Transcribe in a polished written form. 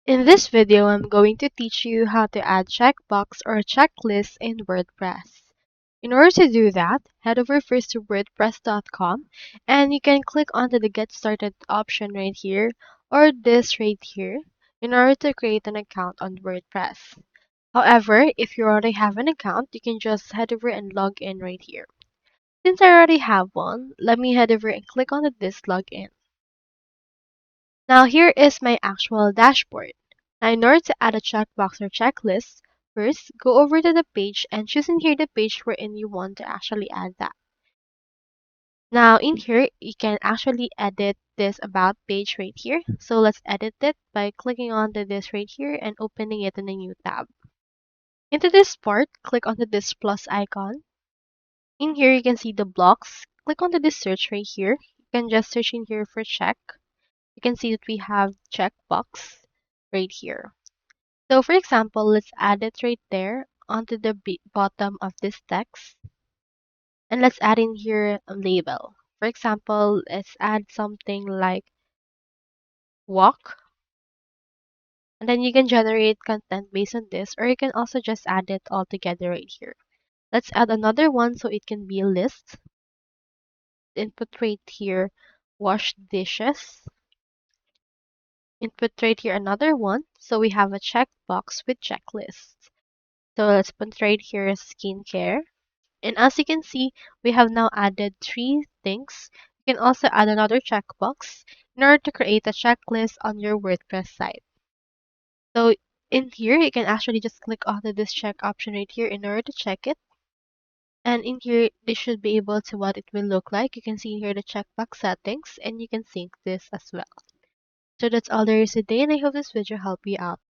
In this video, I'm going to teach you how to add checkbox or checklist in WordPress. In order to do that, head over first to wordpress.com and you can click onto the Get Started option right here or this right here in order to create an account on WordPress. However, if you already have an account, you can just head over and log in right here. Since I already have one, let me head over and click on this login. Now here is my actual dashboard. Now in order to add a checkbox or checklist, first go over to the page and choose in here the page wherein you want to actually add that. Now in here, you can actually edit this about page right here. So let's edit it by clicking on this right here and opening it in a new tab. Into this part, click onto this plus icon. In here, you can see the blocks. Click onto this search right here. You can just search in here for check. You can see that we have checkbox right here. So for example, let's add it right there onto the bottom of this text. And let's add in here a label. For example, let's add something like walk. And then you can generate content based on this, or you can also just add it all together right here. Let's add another one so it can be a list. Input right here, wash dishes. Input right here another one. So we have a checkbox with checklist. So let's put right here skincare. And as you can see, we have now added three things. You can also add another checkbox in order to create a checklist on your WordPress site. So in here, you can actually just click onto this check option right here in order to check it. And in here, this should be able to what it will look like. You can see here the checkbox settings and you can sync this as well. So that's all there is today and I hope this video helped you out.